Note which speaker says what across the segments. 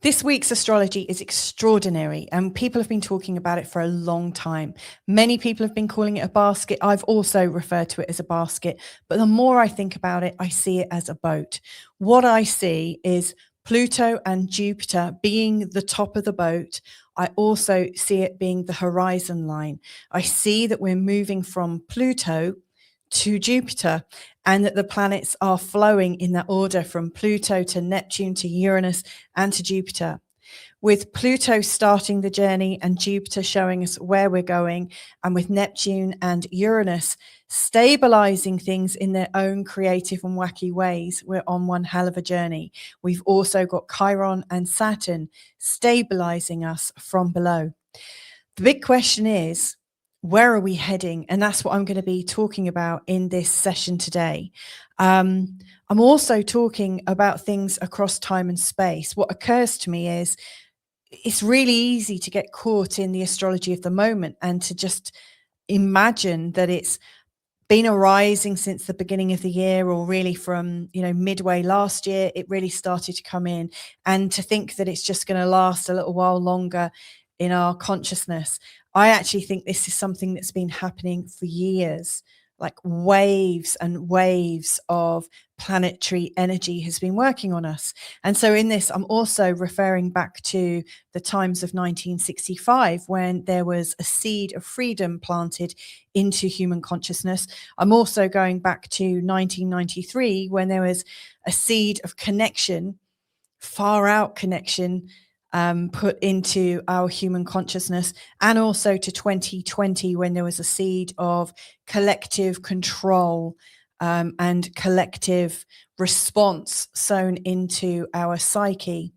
Speaker 1: This week's astrology is extraordinary, and people have been talking about it for a long time. Many people have been calling it a basket. I've also referred to it as a basket, but the more I think about it, I see it as a boat. What I see is Pluto and Jupiter being the top of the boat. I also see it being the horizon line. I see that we're moving from Pluto to Jupiter, and that the planets are flowing in that order from Pluto to Neptune to Uranus and to Jupiter. With Pluto starting the journey and Jupiter showing us where we're going, and with Neptune and Uranus stabilizing things in their own creative and wacky ways, we're on one hell of a journey. We've also got Chiron and Saturn stabilizing us from below. The big question is, where are we heading? And that's what I'm going to be talking about in this session today. I'm also talking about things across time and space. What occurs to me is it's really easy to get caught in the astrology of the moment and to just imagine that it's been arising since the beginning of the year, or really from, midway last year, it really started to come in, and to think that it's just going to last a little while longer in our consciousness. I actually think this is something that's been happening for years. Like waves and waves of planetary energy has been working on us. And so in this, I'm also referring back to the times of 1965, when there was a seed of freedom planted into human consciousness. I'm also going back to 1993, when there was a seed of connection, far out connection, put into our human consciousness, and also to 2020, when there was a seed of collective control and collective response sown into our psyche.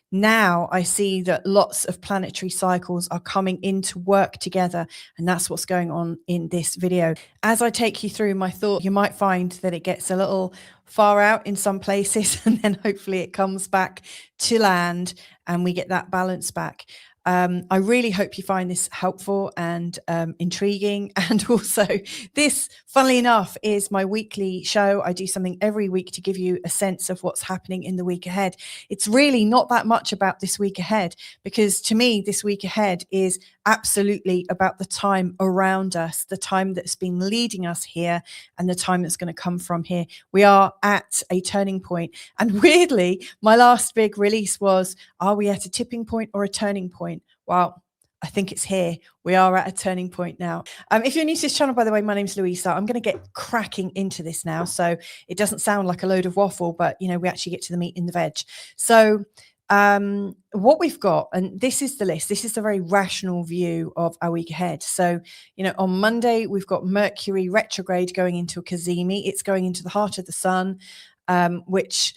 Speaker 1: Now I see that lots of planetary cycles are coming into work together, and that's what's going on in this video. As I take you through my thought, you might find that it gets a little far out in some places, and then hopefully it comes back to land and we get that balance back. I really hope you find this helpful and intriguing. And also, this, funnily enough, is my weekly show. I do something every week to give you a sense of what's happening in the week ahead. It's really not that much about this week ahead, because to me, this week ahead is absolutely about the time around us, the time that's been leading us here, and the time that's going to come from here. We are at a turning point. And weirdly, my last big release was, are we at a tipping point or a turning point? Well, I think it's here. We are at a turning point now. If you're new to this channel, by the way, my name's Louisa. I'm going to get cracking into this now, so it doesn't sound like a load of waffle, but we actually get to the meat in the veg. So what we've got, and this is the list, this is the very rational view of our week ahead. So, on Monday, we've got Mercury retrograde going into a Cazimi. It's going into the heart of the sun, which,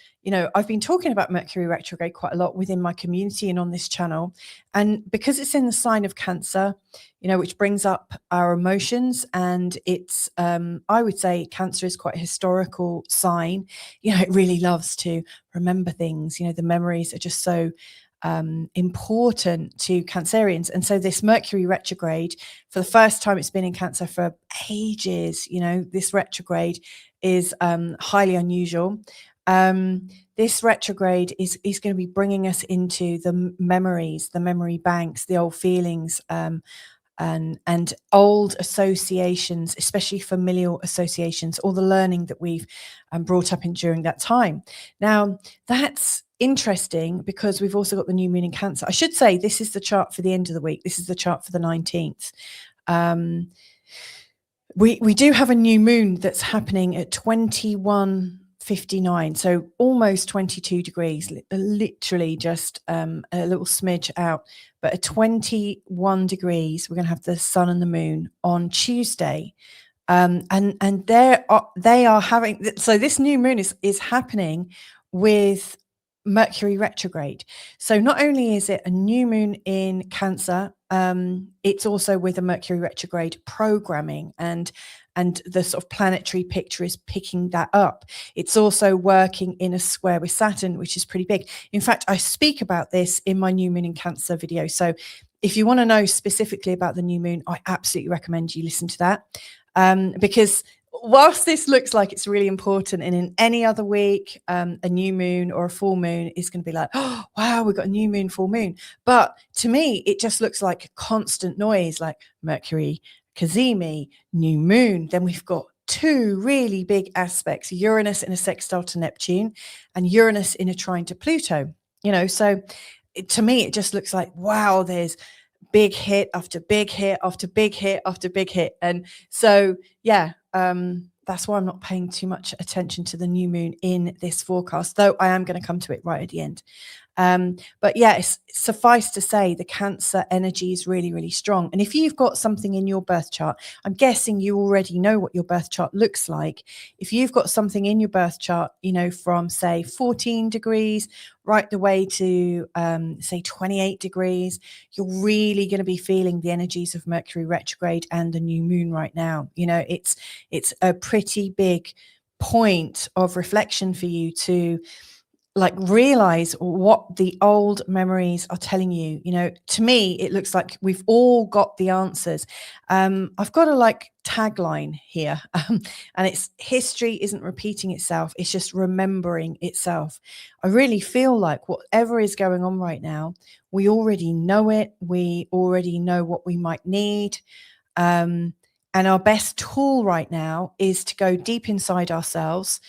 Speaker 1: I've been talking about Mercury retrograde quite a lot within my community and on this channel. And because it's in the sign of Cancer, which brings up our emotions, and it's, I would say Cancer is quite a historical sign. It really loves to remember things. The memories are just so important to Cancerians. And so this Mercury retrograde, for the first time, it's been in Cancer for ages. This retrograde is highly unusual. This retrograde is going to be bringing us into the memories, the memory banks, the old feelings, and old associations, especially familial associations, all the learning that we've brought up in during that time. Now, that's interesting because we've also got the new moon in Cancer. I should say this is the chart for the end of the week. This is the chart for the 19th. We do have a new moon that's happening at 21:59, so almost 22 degrees, literally just a little smidge out. But at 21 degrees, we're going to have the sun and the moon on Tuesday. And they are having, so this new moon is happening with Mercury retrograde. So not only is it a new moon in Cancer, it's also with a Mercury retrograde programming, and the sort of planetary picture is picking that up. It's also working in a square with Saturn, which is pretty big. In fact, I speak about this in my new moon in Cancer video. So if you want to know specifically about the new moon, I absolutely recommend you listen to that, because whilst this looks like it's really important, and in any other week, a new moon or a full moon is going to be like, oh, wow, we've got a new moon, full moon. But to me, it just looks like constant noise, like Mercury, Cazimi, new moon. Then we've got two really big aspects, Uranus in a sextile to Neptune and Uranus in a trine to Pluto. So to me, it just looks like, wow, there's big hit after big hit after big hit after big hit. And so, yeah, that's why I'm not paying too much attention to the new moon in this forecast, though I am going to come to it right at the end. But yeah, suffice to say, the Cancer energy is really, really strong. And if you've got something in your birth chart, I'm guessing you already know what your birth chart looks like. If you've got something in your birth chart, from say 14 degrees right the way to say 28 degrees, you're really going to be feeling the energies of Mercury retrograde and the new moon right now. It's a pretty big point of reflection for you to realize what the old memories are telling you. To me, it looks like we've all got the answers. I've got a tagline here, and it's history isn't repeating itself, it's just remembering itself. I really feel like whatever is going on right now, we already know it. We already know what we might need. And our best tool right now is to go deep inside ourselves,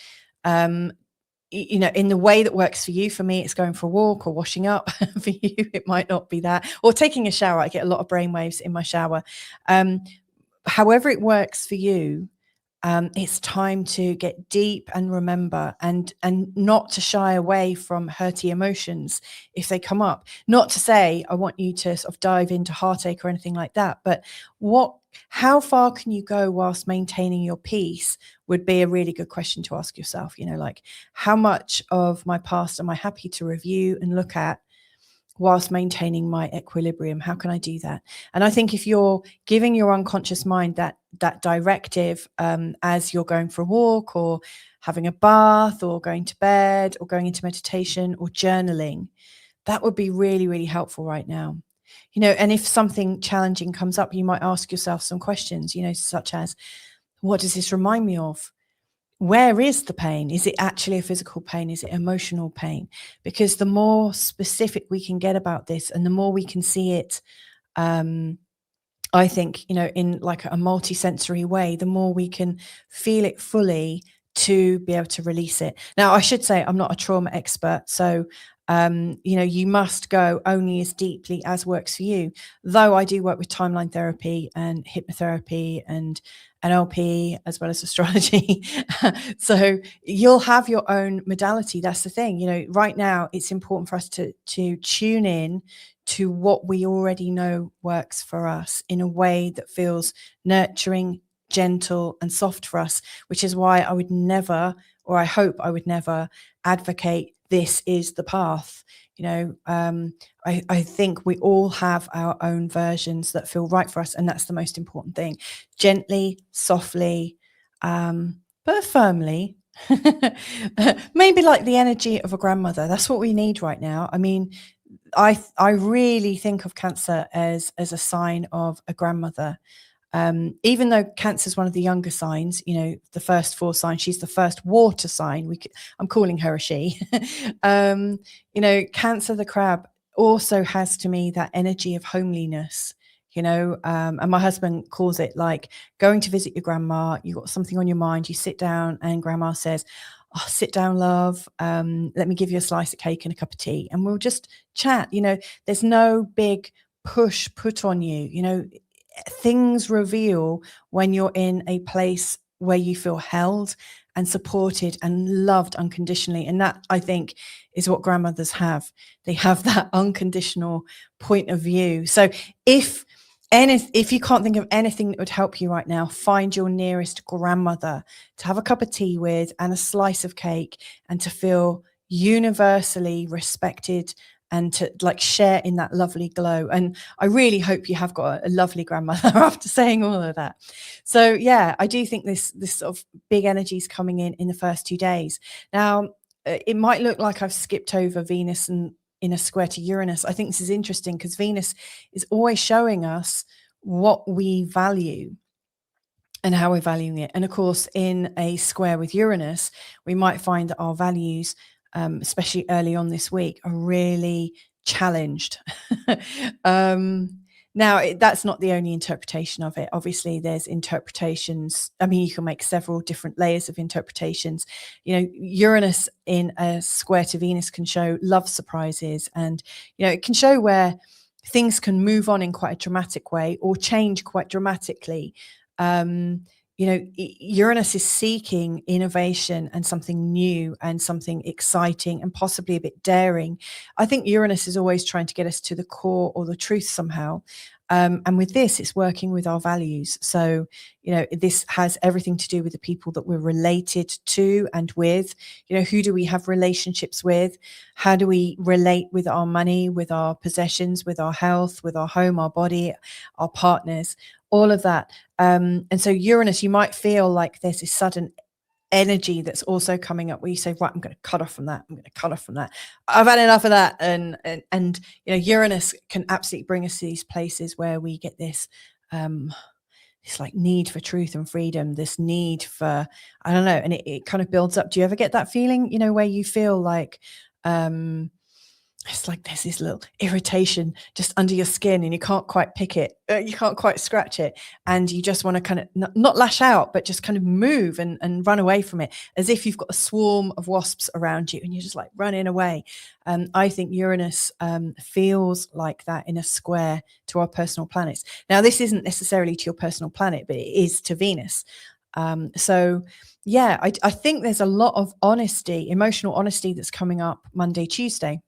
Speaker 1: in the way that works for you. For me, it's going for a walk or washing up. For you, it might not be that, or taking a shower. I get a lot of brainwaves in my shower. However it works for you, it's time to get deep and remember, and not to shy away from hurty emotions if they come up. Not to say I want you to sort of dive into heartache or anything like that, but how far can you go whilst maintaining your peace would be a really good question to ask yourself. How much of my past am I happy to review and look at whilst maintaining my equilibrium? How can I do that? And I think if you're giving your unconscious mind that directive, as you're going for a walk or having a bath or going to bed or going into meditation or journaling, that would be really, really helpful right now. And if something challenging comes up, you might ask yourself some questions, such as, what does this remind me of? Where is the pain? Is it actually a physical pain? Is it emotional pain? Because the more specific we can get about this, and the more we can see it, I think, in a multi-sensory way, the more we can feel it fully to be able to release it. Now, I should say I'm not a trauma expert, so you must go only as deeply as works for you. Though I do work with timeline therapy and hypnotherapy and NLP as well as astrology. So you'll have your own modality. That's the thing. Right now it's important for us to tune in to what we already know works for us in a way that feels nurturing, gentle, and soft for us, which is why I would never, or I hope I would never, advocate this is the path. I think we all have our own versions that feel right for us, and that's the most important thing. Gently, softly, but firmly. Maybe like the energy of a grandmother. That's what we need right now. I mean, I really think of Cancer as a sign of a grandmother. Even though Cancer is one of the younger signs, the first 4 signs, she's the first water sign. I'm calling her a she. Cancer, the crab, also has to me that energy of homeliness. And my husband calls it like going to visit your grandma. You got something on your mind, you sit down, and grandma says, "Oh, sit down, love. Let me give you a slice of cake and a cup of tea, and we'll just chat." There's no big push put on you. Things reveal when you're in a place where you feel held and supported and loved unconditionally. And that, I think, is what grandmothers have. They have that unconditional point of view. So if you can't think of anything that would help you right now, find your nearest grandmother to have a cup of tea with and a slice of cake, and to feel universally respected and to share in that lovely glow. And I really hope you have got a lovely grandmother after saying all of that. So yeah, I do think this sort of big energy is coming in the first 2 days. Now, it might look like I've skipped over Venus and in a square to Uranus. I think this is interesting because Venus is always showing us what we value. and how we're valuing it. And of course, in a square with Uranus, we might find that our values, especially early on this week, are really challenged. Now, that's not the only interpretation of it. Obviously, there's interpretations. I mean, you can make several different layers of interpretations. You know, Uranus in a square to Venus can show love surprises, and, you know, it can show where things can move on in quite a dramatic way or change quite dramatically. You know, Uranus is seeking innovation and something new and something exciting and possibly a bit daring. I think Uranus is always trying to get us to the core or the truth somehow. And with this, it's working with our values. So, you know, this has everything to do with the people that we're related to and with. You know, who do we have relationships with? How do we relate with our money, with our possessions, with our health, with our home, our body, our partners, all of that. And so Uranus, you might feel like there's this sudden energy that's also coming up where you say, right, I'm going to cut off from that. I'm going to cut off from that. I've had enough of that. And you know, Uranus can absolutely bring us to these places where we get this, this like need for truth and freedom, this need for, I don't know, and it kind of builds up. Do you ever get that feeling, you know, where you feel like, it's like there's this little irritation just under your skin and you can't quite pick it, you can't quite scratch it, and you just want to kind of not lash out, but just kind of move and run away from it, as if you've got a swarm of wasps around you and you're just like running away. I think Uranus feels like that in a square to our personal planets. Now, this isn't necessarily to your personal planet, but it is to Venus. So yeah, I think there's a lot of honesty, emotional honesty, that's coming up Monday, Tuesday,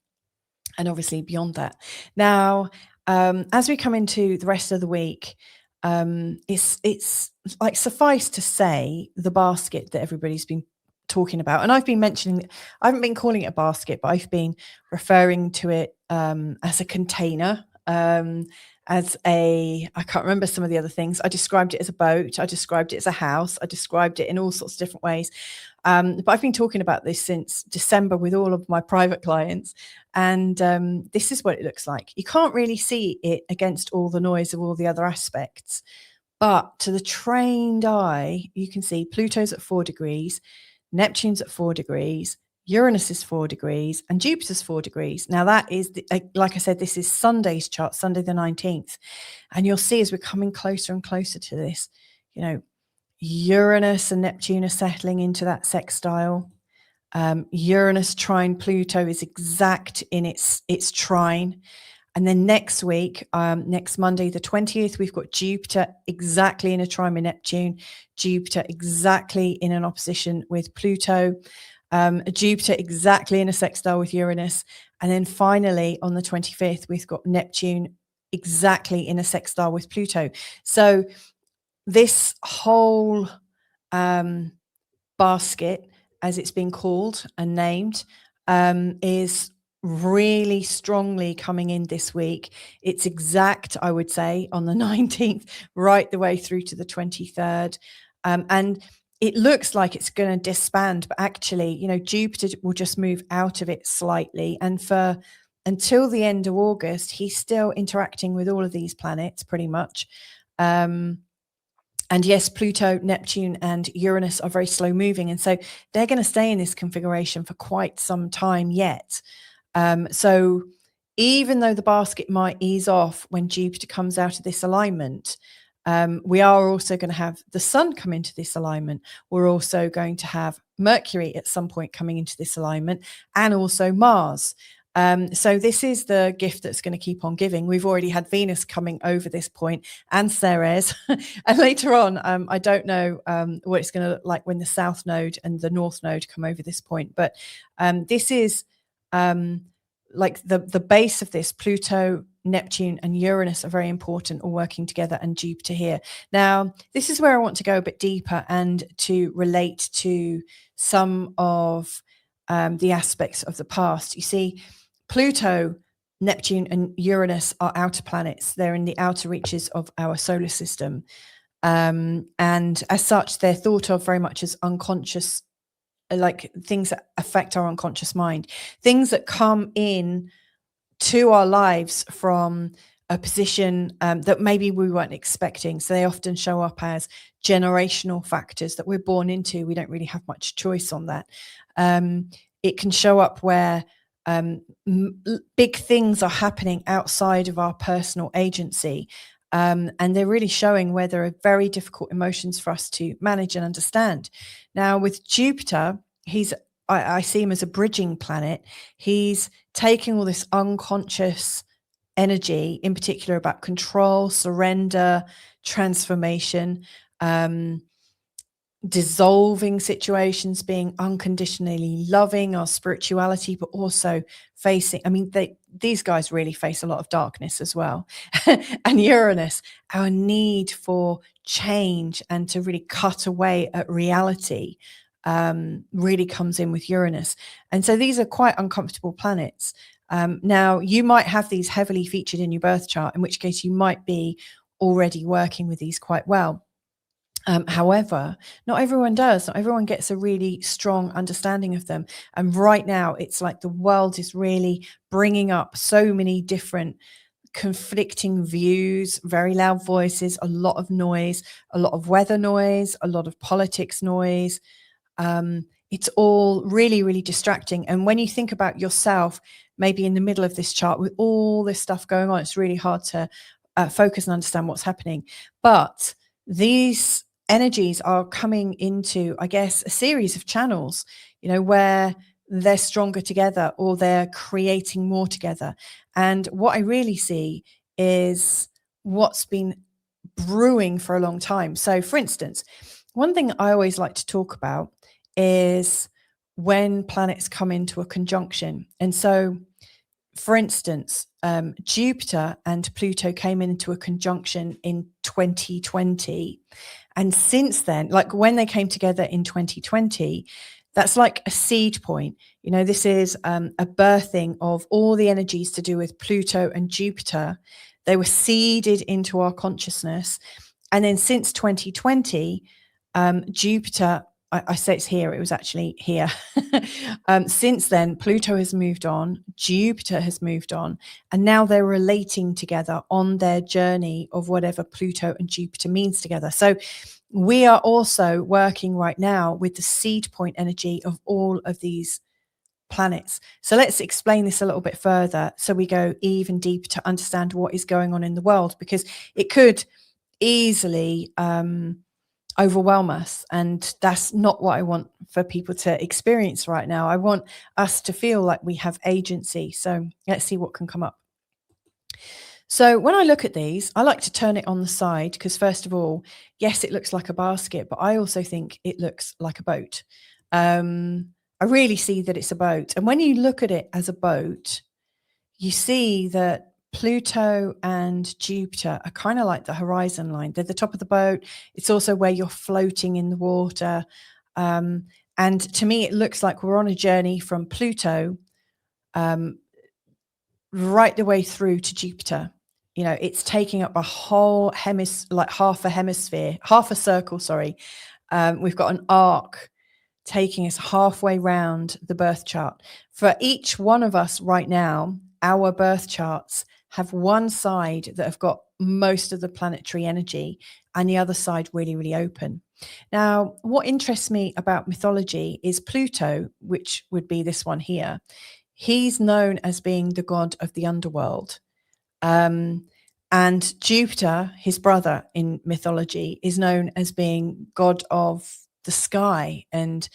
Speaker 1: and obviously beyond that. Now, as we come into the rest of the week, it's like, suffice to say, the basket that everybody's been talking about, and I've been mentioning, I haven't been calling it a basket, but I've been referring to it as a container, as a, I can't remember some of the other things. I described it as a boat, I described it as a house, I described it in all sorts of different ways. But I've been talking about this since December with all of my private clients. And this is what it looks like. You can't really see it against all the noise of all the other aspects. But to the trained eye, you can see Pluto's at 4 degrees, Neptune's at 4 degrees, Uranus is 4 degrees, and Jupiter's 4 degrees. Now, that is, like I said, this is Sunday's chart, Sunday the 19th. And you'll see as we're coming closer and closer to this, you know, Uranus and Neptune are settling into that sextile. Uranus trine Pluto is exact in its trine. And then next week, next Monday, the 20th, we've got Jupiter exactly in a trine with Neptune, Jupiter exactly in an opposition with Pluto, Jupiter exactly in a sextile with Uranus. And then finally, on the 25th, we've got Neptune exactly in a sextile with Pluto. So this whole basket, as it's been called and named, is really strongly coming in this week. It's exact, I would say, on the 19th, right the way through to the 23rd. And it looks like it's going to disband, but actually, you know, Jupiter will just move out of it slightly. And for until the end of August, he's still interacting with all of these planets pretty much. And yes, Pluto, Neptune, and Uranus are very slow moving. And so they're going to stay in this configuration for quite some time yet. So even though the basket might ease off when Jupiter comes out of this alignment, we are also going to have the Sun come into this alignment. We're also going to have Mercury at some point coming into this alignment, and also Mars. So this is the gift that's going to keep on giving. We've already had Venus coming over this point, and Ceres. And later on, I don't know what it's going to look like when the South Node and the North Node come over this point. But this is like the base of this. Pluto, Neptune, and Uranus are very important, all working together, and Jupiter here. Now, this is where I want to go a bit deeper and to relate to some of the aspects of the past. You see, Pluto, Neptune, and Uranus are outer planets. They're in the outer reaches of our solar system. And as such, they're thought of very much as unconscious, like things that affect our unconscious mind, things that come in to our lives from a position that maybe we weren't expecting. So they often show up as generational factors that we're born into. We don't really have much choice on that. It can show up where big things are happening outside of our personal agency. And they're really showing where there are very difficult emotions for us to manage and understand. Now, with Jupiter, I see him as a bridging planet. He's taking all this unconscious energy, in particular about control, surrender, transformation, dissolving situations, being unconditionally loving, our spirituality, but also facing, these guys really face a lot of darkness as well. And Uranus, our need for change and to really cut away at reality, really comes in with Uranus. And so these are quite uncomfortable planets. Now, you might have these heavily featured in your birth chart, in which case you might be already working with these quite well. However, not everyone does. Not everyone gets a really strong understanding of them. And right now, it's like the world is really bringing up so many different conflicting views, very loud voices, a lot of noise, a lot of weather noise, a lot of politics noise. It's all really, really distracting. And when you think about yourself, maybe in the middle of this chart with all this stuff going on, it's really hard to focus and understand what's happening. But these energies are coming into, I guess, a series of channels, where they're stronger together or they're creating more together. And what I really see is what's been brewing for a long time. So, for instance, one thing I always like to talk about is when planets come into a conjunction. And so, for instance, Jupiter and Pluto came into a conjunction in 2020. And since then, like when they came together in 2020, that's like a seed point. This is a birthing of all the energies to do with Pluto and Jupiter. They were seeded into our consciousness. And then since 2020, Jupiter, I say it's here, it was actually here. Since then, Pluto has moved on, Jupiter has moved on, and now they're relating together on their journey of whatever Pluto and Jupiter means together. So we are also working right now with the seed point energy of all of these planets. So let's explain this a little bit further so we go even deeper to understand what is going on in the world, because it could easily overwhelm us, and that's not what I want for people to experience right now. I want us to feel like we have agency. So let's see what can come up. So when I look at these, I like to turn it on the side because, first of all, yes, it looks like a basket, but I also think it looks like a boat. I really see that it's a boat. And when you look at it as a boat, you see that Pluto and Jupiter are kind of like the horizon line. They're the top of the boat. It's also where you're floating in the water. And to me, it looks like we're on a journey from Pluto right the way through to Jupiter. It's taking up a whole like half a circle, sorry. We've got an arc taking us halfway round the birth chart. For each one of us right now, our birth charts have one side that have got most of the planetary energy and the other side really, really open. Now, what interests me about mythology is Pluto, which would be this one here. He's known as being the god of the underworld. And Jupiter, his brother in mythology, is known as being god of the sky and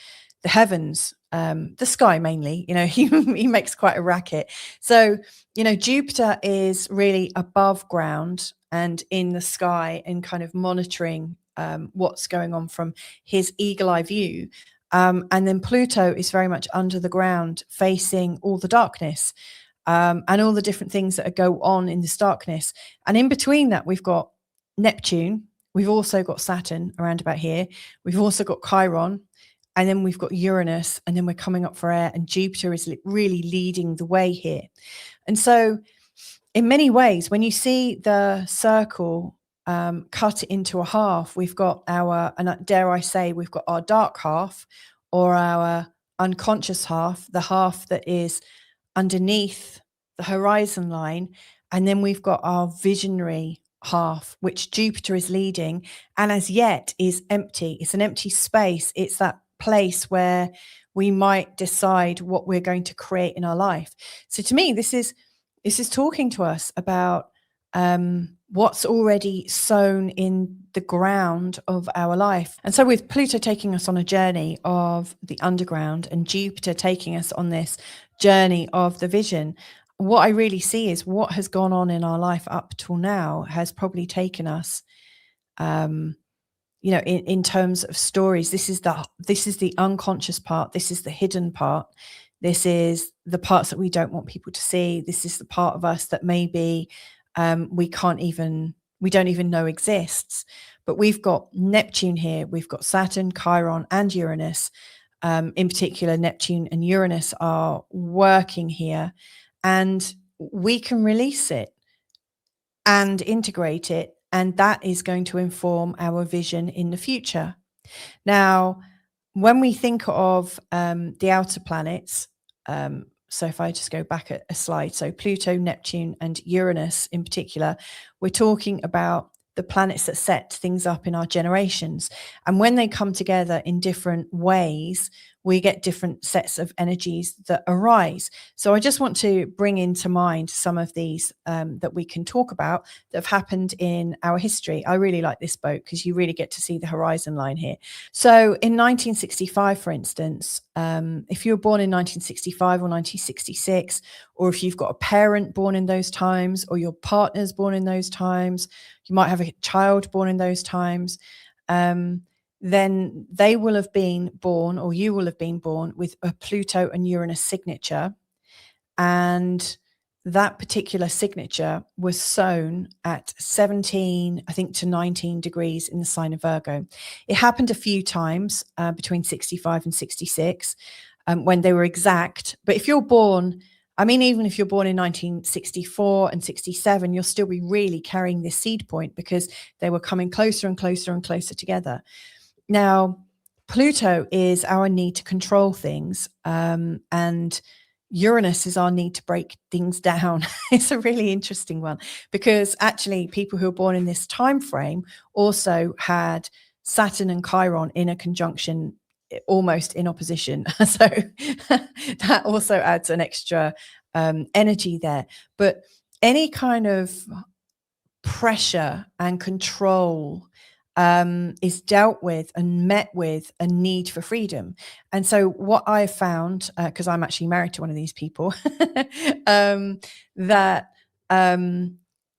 Speaker 1: the heavens, the sky mainly. He makes quite a racket. So, Jupiter is really above ground and in the sky and kind of monitoring what's going on from his eagle-eye view. And then Pluto is very much under the ground, facing all the darkness and all the different things that go on in this darkness. And in between that, we've got Neptune. We've also got Saturn around about here. We've also got Chiron. And then we've got Uranus. And then we're coming up for air. And Jupiter is really leading the way here. And so in many ways, when you see the circle cut into a half, we've got and dare I say, we've got our dark half or our unconscious half, the half that is underneath the horizon line. And then we've got our visionary half, which Jupiter is leading, and as yet is empty. It's an empty space. It's that place where we might decide what we're going to create in our life. So to me, this is talking to us about what's already sown in the ground of our life. And so with Pluto taking us on a journey of the underground and Jupiter taking us on this journey of the vision, what I really see is what has gone on in our life up till now has probably taken us, in terms of stories. This is the unconscious part. This is the hidden part. This is the parts that we don't want people to see. This is the part of us that maybe we don't even know exists. But we've got Neptune here. We've got Saturn, Chiron, and Uranus. In particular, Neptune and Uranus are working here, and we can release it and integrate it, and that is going to inform our vision in the future. Now, when we think of the outer planets, so if I just go back a slide, so Pluto, Neptune, and Uranus in particular, we're talking about the planets that set things up in our generations. And when they come together in different ways, we get different sets of energies that arise. So I just want to bring into mind some of these that we can talk about that have happened in our history. I really like this boat because you really get to see the horizon line here. So in 1965, for instance, if you were born in 1965 or 1966, or if you've got a parent born in those times, or your partner's born in those times, you might have a child born in those times, then they will have been born, or you will have been born with a Pluto and Uranus signature. And that particular signature was sown at 17, I think, to 19 degrees in the sign of Virgo. It happened a few times between 65 and 66 when they were exact. But if you're born, even if you're born in 1964 and 67, you'll still be really carrying this seed point because they were coming closer and closer and closer together. Now, Pluto is our need to control things, and Uranus is our need to break things down. It's a really interesting one because actually people who are born in this time frame also had Saturn and Chiron in a conjunction, almost in opposition. So that also adds an extra energy there. But any kind of pressure and control is dealt with and met with a need for freedom. And so what I found, because I'm actually married to one of these people, that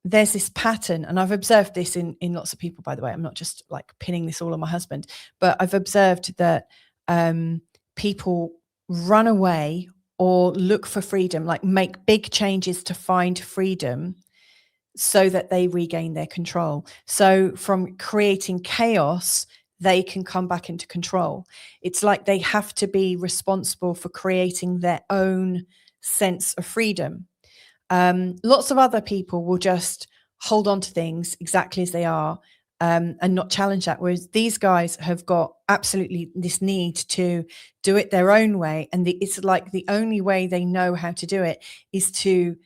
Speaker 1: there's this pattern, and I've observed this in lots of people, by the way. I'm not just like pinning this all on my husband, but I've observed that people run away or look for freedom, like make big changes to find freedom so that they regain their control. So from creating chaos, they can come back into control. It's like they have to be responsible for creating their own sense of freedom. Lots of other people will just hold on to things exactly as they are and not challenge that. Whereas these guys have got absolutely this need to do it their own way. And it's like the only way they know how to do it is to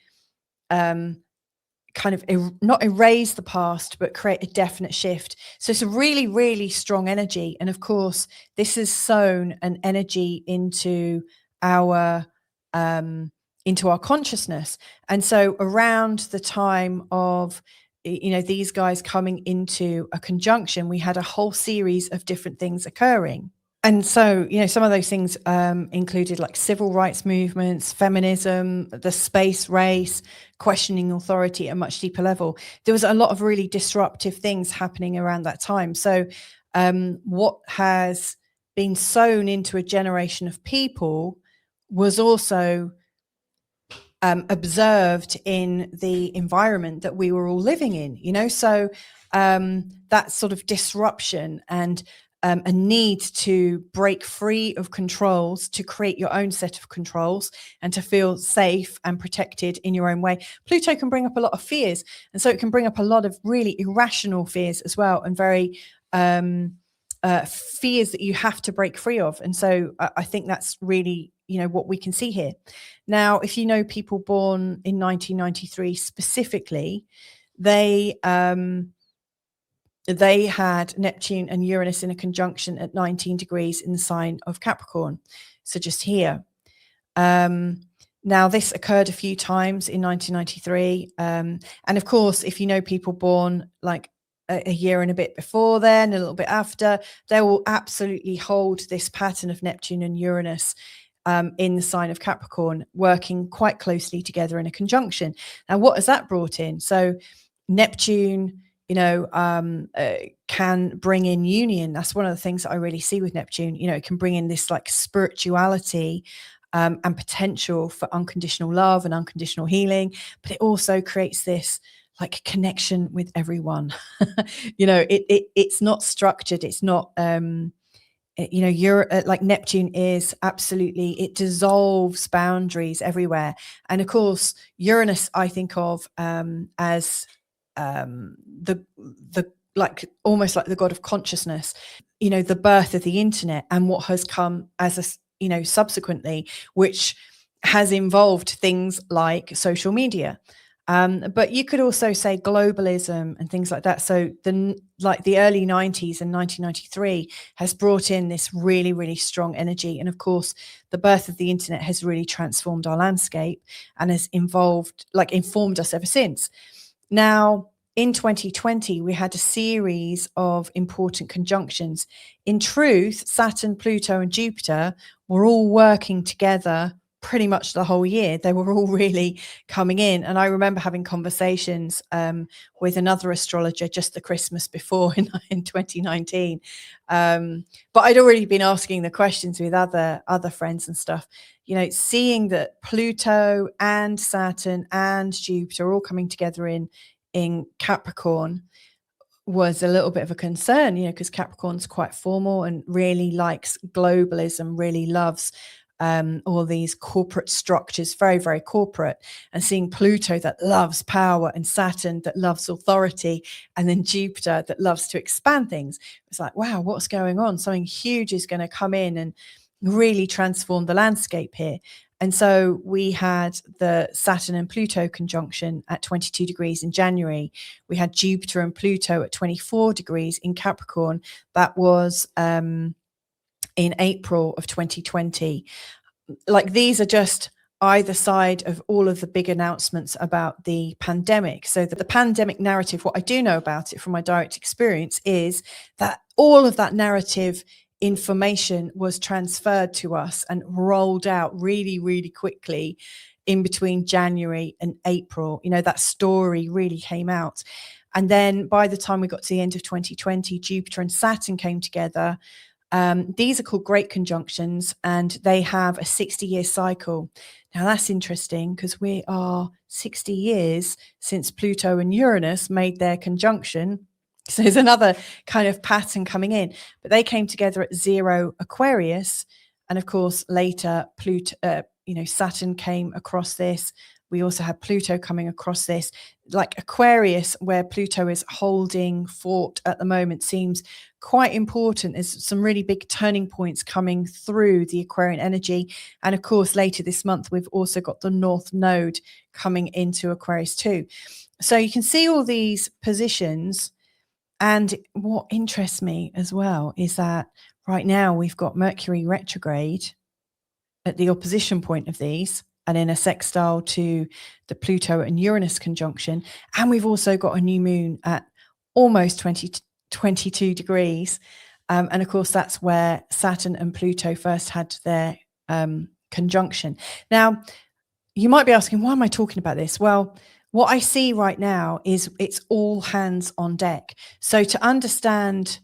Speaker 1: kind of not erase the past, but create a definite shift. So it's a really, really strong energy. And of course, this has sown an energy into our consciousness. And so around the time of, these guys coming into a conjunction, we had a whole series of different things occurring. And so, some of those things included like civil rights movements, feminism, the space race, questioning authority at a much deeper level. There was a lot of really disruptive things happening around that time. So what has been sown into a generation of people was also observed in the environment that we were all living in, so that sort of disruption and a need to break free of controls, to create your own set of controls and to feel safe and protected in your own way. Pluto can bring up a lot of fears. And so it can bring up a lot of really irrational fears as well, and very fears that you have to break free of. And so I think that's really what we can see here. Now, if you know people born in 1993 specifically, they had Neptune and Uranus in a conjunction at 19 degrees in the sign of Capricorn. So just here. Now, this occurred a few times in 1993. And of course, if you know people born like a year and a bit before then, a little bit after, they will absolutely hold this pattern of Neptune and Uranus in the sign of Capricorn, working quite closely together in a conjunction. Now, what has that brought in? So Neptune, can bring in union. That's one of the things that I really see with Neptune. It can bring in this like spirituality and potential for unconditional love and unconditional healing, but it also creates this like connection with everyone. It's not structured. It's not, you're like Neptune is absolutely, it dissolves boundaries everywhere. And of course, Uranus, I think of as the like almost like the god of consciousness, the birth of the internet and what has come as a subsequently, which has involved things like social media. But you could also say globalism and things like that. So the early 90s and 1993 has brought in this really, really strong energy. And of course, the birth of the internet has really transformed our landscape and has informed us ever since. Now, in 2020, we had a series of important conjunctions. In truth, Saturn, Pluto, and Jupiter were all working together pretty much the whole year. They were all really coming in. And I remember having conversations with another astrologer just the Christmas before in 2019. But I'd already been asking the questions with other friends and stuff, seeing that Pluto and Saturn and Jupiter are all coming together in Capricorn was a little bit of a concern, because Capricorn's quite formal and really likes globalism, really loves all these corporate structures, very, very corporate, and seeing Pluto that loves power and Saturn that loves authority, and then Jupiter that loves to expand things. It's like, wow, what's going on? Something huge is going to come in and really transform the landscape here. And so we had the Saturn and Pluto conjunction at 22 degrees in January. We had Jupiter and Pluto at 24 degrees in Capricorn. That was in April of 2020. Like, these are just either side of all of the big announcements about the pandemic. So the pandemic narrative, what I do know about it from my direct experience is that all of that narrative information was transferred to us and rolled out really, really quickly in between January and April. That story really came out. And then by the time we got to the end of 2020, Jupiter and Saturn came together. These are called great conjunctions, and they have a 60-year cycle. Now, that's interesting because we are 60 years since Pluto and Uranus made their conjunction. So there's another kind of pattern coming in, but they came together at 0 Aquarius. And of course, later Pluto, Saturn came across this. We also had Pluto coming across this. Like Aquarius, where Pluto is holding fort at the moment, seems quite important. There's some really big turning points coming through the Aquarian energy. And of course, later this month, we've also got the North Node coming into Aquarius too. So you can see all these positions. And what interests me as well is that right now we've got Mercury retrograde at the opposition point of these and in a sextile to the Pluto and Uranus conjunction. And we've also got a new moon at almost 22 degrees. And of course, that's where Saturn and Pluto first had their conjunction. Now, you might be asking, why am I talking about this? Well, what I see right now is it's all hands on deck. So to understand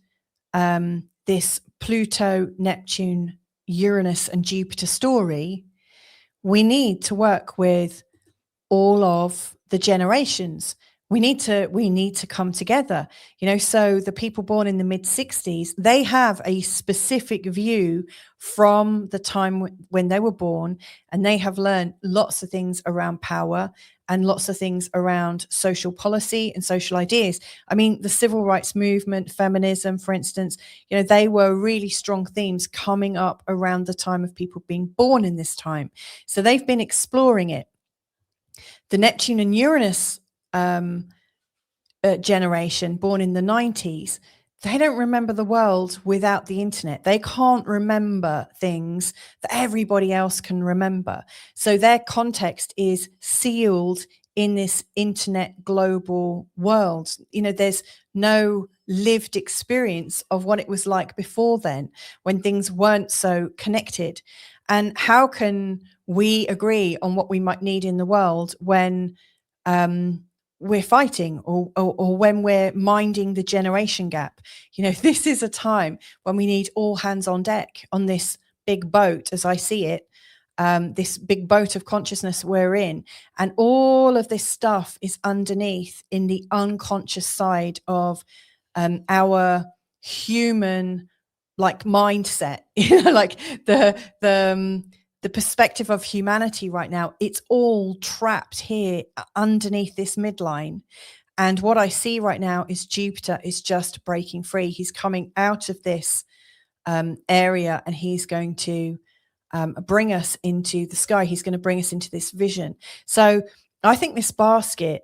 Speaker 1: this Pluto, Neptune, Uranus and Jupiter story, we need to work with all of the generations. We need to come together, so the people born in the mid-60s, they have a specific view from the time when they were born, and they have learned lots of things around power and lots of things around social policy and social ideas. I mean, the civil rights movement, feminism, for instance, they were really strong themes coming up around the time of people being born in this time. So they've been exploring it. The Neptune and Uranus generation born in the 90s, they don't remember the world without the internet. They can't remember things that everybody else can remember. So their context is sealed in this internet global world. There's no lived experience of what it was like before then, when things weren't so connected. And how can we agree on what we might need in the world when we're fighting or when we're minding the generation gap? This is a time when we need all hands on deck on this big boat, as I see it, this big boat of consciousness we're in. And all of this stuff is underneath in the unconscious side of our human mindset, like the perspective of humanity right now. It's all trapped here underneath this midline. And what I see right now is Jupiter is just breaking free. He's coming out of this area, and he's going to bring us into the sky. He's going to bring us into this vision. So I think this basket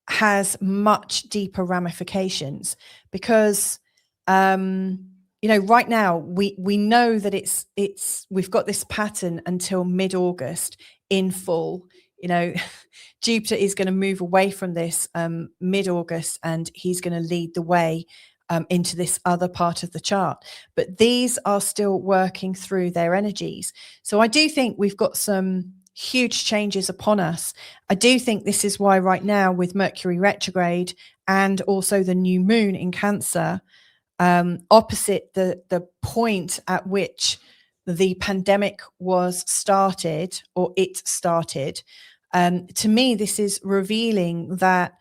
Speaker 1: has much deeper ramifications, because right now we know that we've got this pattern until mid-August in full. Jupiter is going to move away from this mid-August, and he's going to lead the way into this other part of the chart. But these are still working through their energies. So I do think we've got some huge changes upon us. I do think this is why right now, with Mercury retrograde and also the new moon in Cancer, opposite the point at which the pandemic was started, or it started, to me, this is revealing that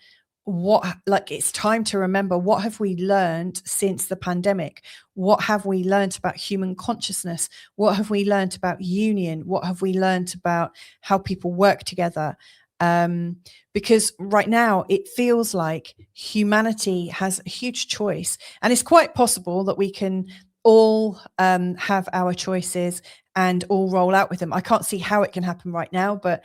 Speaker 1: it's time to remember, what have we learned since the pandemic? What have we learned about human consciousness? What have we learned about union? What have we learned about how people work together? Because right now it feels like humanity has a huge choice, and it's quite possible that we can all have our choices and all roll out with them. I can't see how it can happen right now, but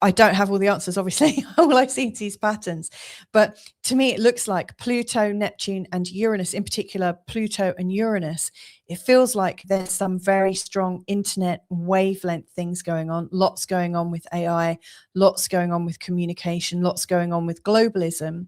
Speaker 1: I don't have all the answers, obviously. All I see is these patterns. But to me, it looks like Pluto, Neptune, and Uranus, in particular, Pluto and Uranus, it feels like there's some very strong internet wavelength things going on, lots going on with AI, lots going on with communication, lots going on with globalism.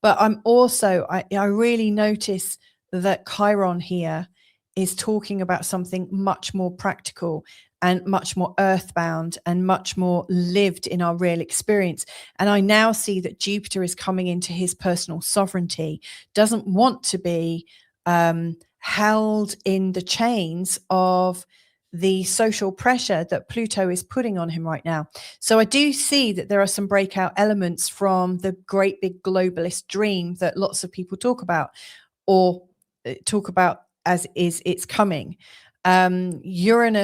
Speaker 1: But I'm also, I really notice that Chiron here is talking about something much more practical and much more earthbound and much more lived in our real experience. And I now see that Jupiter is coming into his personal sovereignty, doesn't want to be held in the chains of the social pressure that Pluto is putting on him right now. So I do see that there are some breakout elements from the great big globalist dream that lots of people talk about, or talk about as is it's coming. Chiron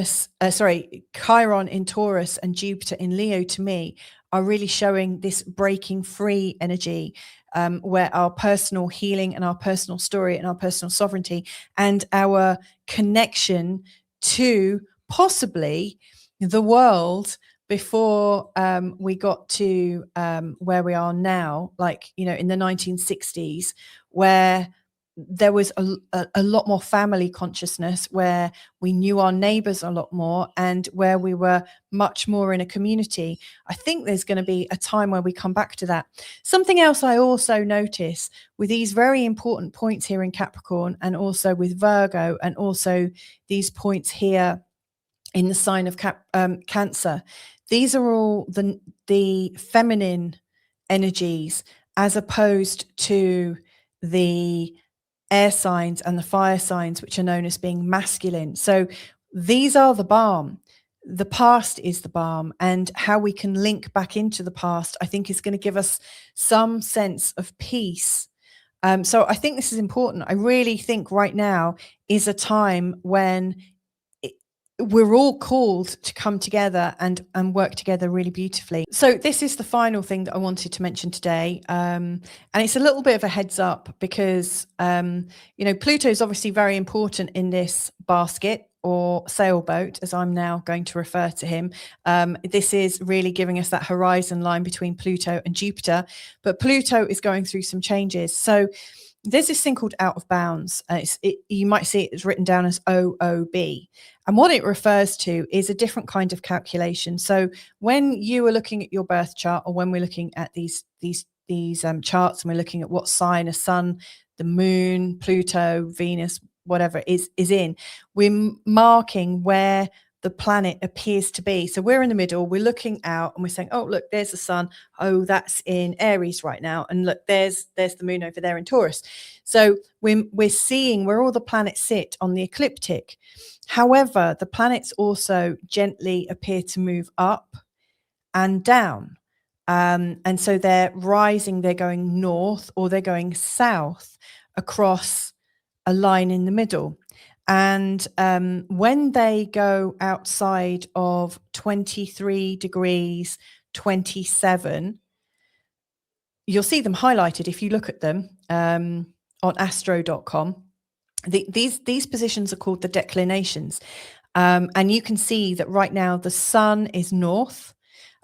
Speaker 1: in Taurus and Jupiter in Leo, to me, are really showing this breaking free energy, where our personal healing and our personal story and our personal sovereignty and our connection to possibly the world before we got to where we are now, in the 1960s, where there was a lot more family consciousness, where we knew our neighbors a lot more, and where we were much more in a community. I think there's going to be a time where we come back to that. Something else I also notice with these very important points here in Capricorn, and also with Virgo, and also these points here in the sign of Cancer, these are all the feminine energies, as opposed to the air signs and the fire signs, which are known as being masculine. So these are the balm. The past is the balm, and how we can link back into the past, I think, is going to give us some sense of peace. So I think this is important. I really think right now is a time when we're all called to come together and work together really beautifully. So this is the final thing that I wanted to mention today. And it's a little bit of a heads up because, Pluto is obviously very important in this basket or sailboat, as I'm now going to refer to him. This is really giving us that horizon line between Pluto and Jupiter. But Pluto is going through some changes. So there's this thing called out of bounds. You might see it's written down as OOB. And what it refers to is a different kind of calculation. So when you are looking at your birth chart, or when we're looking at these charts, and we're looking at what sign a sun, the moon, Pluto, Venus, whatever is in, we're marking where the planet appears to be. So we're in the middle, we're looking out and we're saying, oh, look, there's the sun. Oh, that's in Aries right now. And look, there's the moon over there in Taurus. So we're seeing where all the planets sit on the ecliptic. However, the planets also gently appear to move up and down. And so they're rising, they're going north or they're going south across a line in the middle. And when they go outside of 23 degrees 27, you'll see them highlighted if you look at them on astro.com. These positions are called the declinations. And you can see that right now the sun is north.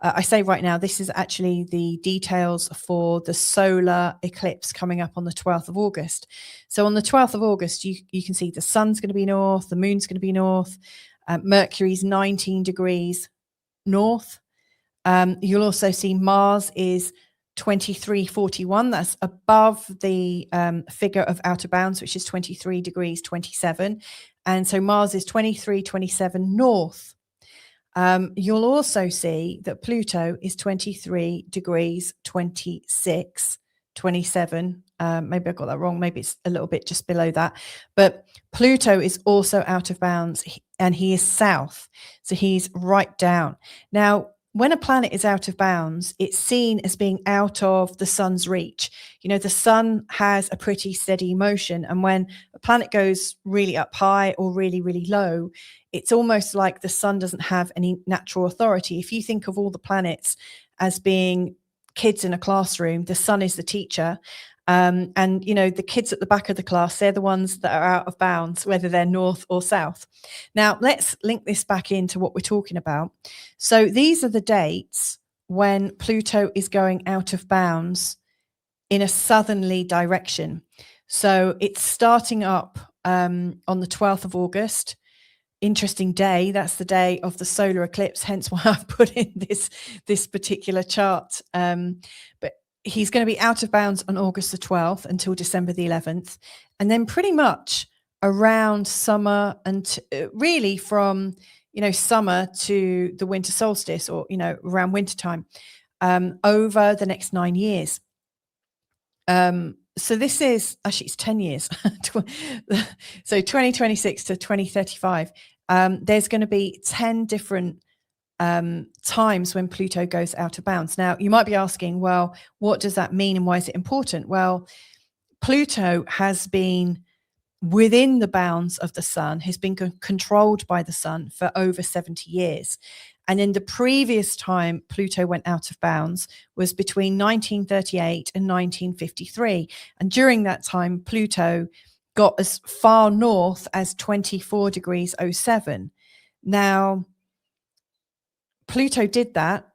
Speaker 1: I say right now, this is actually the details for the solar eclipse coming up on the 12th of August. So on the 12th of August, you can see the sun's going to be north, the moon's going to be north, Mercury's 19 degrees north. You'll also see Mars is 2341. That's above the figure of outer bounds, which is 23 degrees 27. And so Mars is 2327 north. You'll also see that Pluto is 23 degrees 26, 27. Maybe I got that wrong. Maybe it's a little bit just below that. But Pluto is also out of bounds and he is south. So he's right down. Now, when a planet is out of bounds, it's seen as being out of the sun's reach. The sun has a pretty steady motion. And when a planet goes really up high or really, really low, it's almost like the sun doesn't have any natural authority. If you think of all the planets as being kids in a classroom, the sun is the teacher. And the kids at the back of the class, they're the ones that are out of bounds, whether they're north or south. Now, let's link this back into what we're talking about. So these are the dates when Pluto is going out of bounds in a southerly direction. So it's starting up on the 12th of August. Interesting day. That's the day of the solar eclipse, hence why I've put in this particular chart. But he's going to be out of bounds on August the 12th until December the 11th. And then pretty much around summer and really from, summer to the winter solstice or, around winter time over the next 9 years. So this is actually, it's 10 years. So 2026 to 2035. There's going to be 10 different times when Pluto goes out of bounds. Now, you might be asking, well, what does that mean and why is it important? Well, Pluto has been within the bounds of the sun, has been controlled by the sun for over 70 years. And in the previous time Pluto went out of bounds was between 1938 and 1953. And during that time, Pluto got as far north as 24 degrees 07. Now, Pluto did that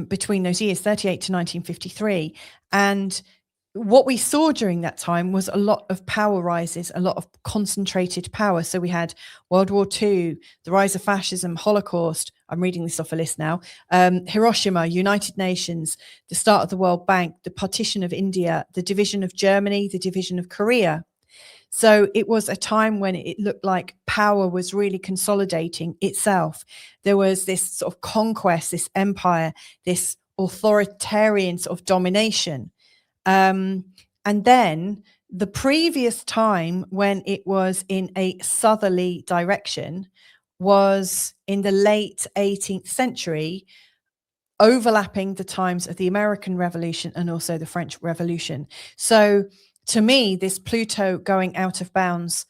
Speaker 1: between those years, 38 to 1953. And what we saw during that time was a lot of power rises, a lot of concentrated power. So we had World War II, the rise of fascism, Holocaust. I'm reading this off a list now. Hiroshima, United Nations, the start of the World Bank, the partition of India, the division of Germany, the division of Korea. So it was a time when it looked like power was really consolidating itself. There was this sort of conquest, this empire, this authoritarian sort of domination. And then the previous time when it was in a southerly direction was in the late 18th century, overlapping the times of the American Revolution and also the French Revolution. So to me, this Pluto going out of bounds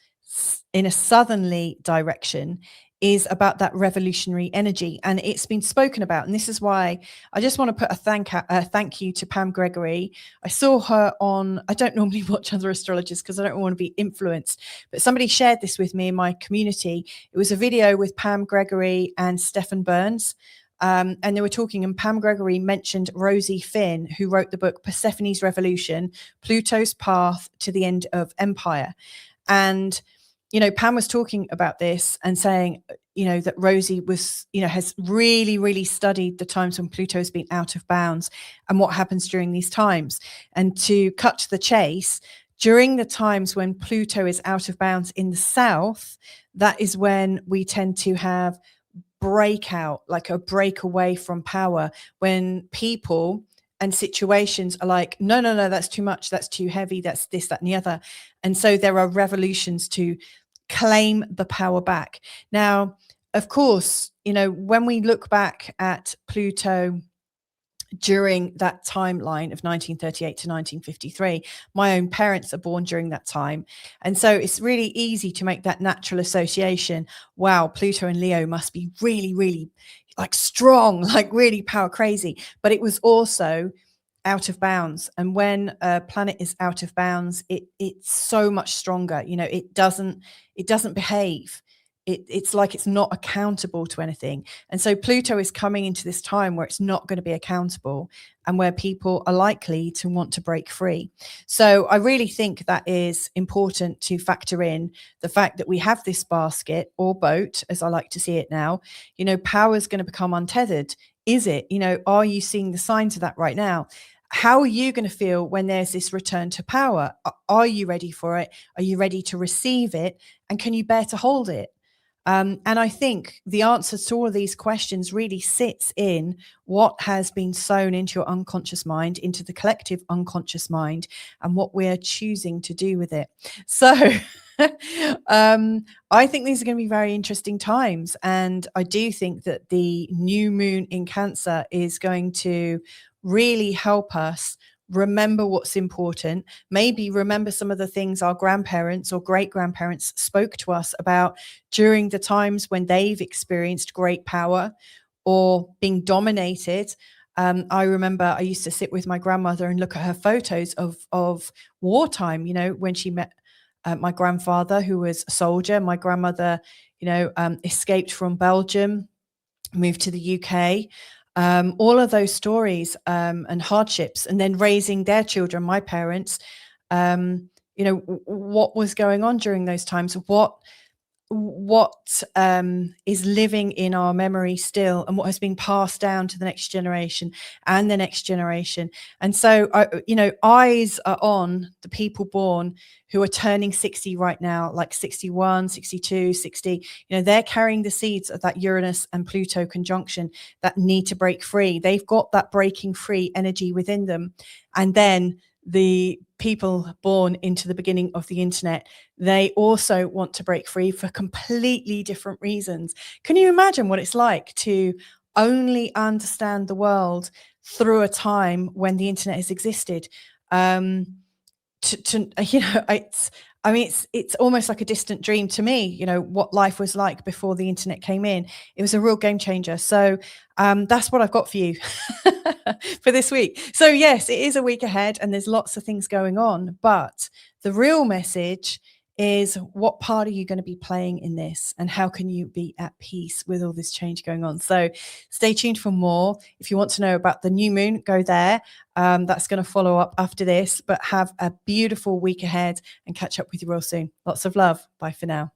Speaker 1: in a southerly direction is about that revolutionary energy, and it's been spoken about. And this is why I just want to put a thank you to Pam Gregory. I saw her on, I don't normally watch other astrologers because I don't want to be influenced, but somebody shared this with me in my community. It was a video with Pam Gregory and Stephen Burns. And they were talking, and Pam Gregory mentioned Rosie Finn, who wrote the book Persephone's Revolution, Pluto's Path to the End of Empire. And Pam was talking about this and saying, that Rosie was, has really, really studied the times when Pluto has been out of bounds and what happens during these times. And to cut to the chase, during the times when Pluto is out of bounds in the south, that is when we tend to have breakout, like a break away from power, when people and situations are like, no, that's too much, that's too heavy, that's this, that, and the other. And so there are revolutions to claim the power back. Now, of course, when we look back at Pluto during that timeline of 1938 to 1953, my own parents are born during that time. And so it's really easy to make that natural association. Wow, Pluto and Leo must be really, really like strong, like really power crazy. But it was also out of bounds. And when a planet is out of bounds, it's so much stronger. It doesn't behave. It's like it's not accountable to anything. And so Pluto is coming into this time where it's not going to be accountable and where people are likely to want to break free. So I really think that is important to factor in the fact that we have this basket or boat, as I like to see it now. Power is going to become untethered. Is it? Are you seeing the signs of that right now? How are you going to feel when there's this return to power? Are you ready for it? Are you ready to receive it? And can you bear to hold it? And I think the answer to all of these questions really sits in what has been sown into your unconscious mind, into the collective unconscious mind, and what we're choosing to do with it. So I think these are going to be very interesting times. And I do think that the new moon in Cancer is going to really help us remember what's important, maybe remember some of the things our grandparents or great grandparents spoke to us about during the times when they've experienced great power or being dominated. I remember I used to sit with my grandmother and look at her photos of wartime, when she met my grandfather, who was a soldier. My grandmother, escaped from Belgium, moved to the UK. All of those stories and hardships, and then raising their children, my parents, what was going on during those times, what is living in our memory still, and what has been passed down to the next generation and the next generation. And so, eyes are on the people born who are turning 60 right now, like 61, 62, 60. They're carrying the seeds of that Uranus and Pluto conjunction that need to break free. They've got that breaking free energy within them. And then the people born into the beginning of the internet, they also want to break free for completely different reasons. Can you imagine what it's like to only understand the world through a time when the internet has existed? It's almost like a distant dream to me, what life was like before the internet came in. It was a real game changer. So that's what I've got for you for this week. So yes, it is a week ahead and there's lots of things going on, but the real message is, what part are you going to be playing in this, and how can you be at peace with all this change going on? So stay tuned for more. If you want to know about the new moon, go there. That's going to follow up after this, but have a beautiful week ahead and catch up with you real soon. Lots of love. Bye for now.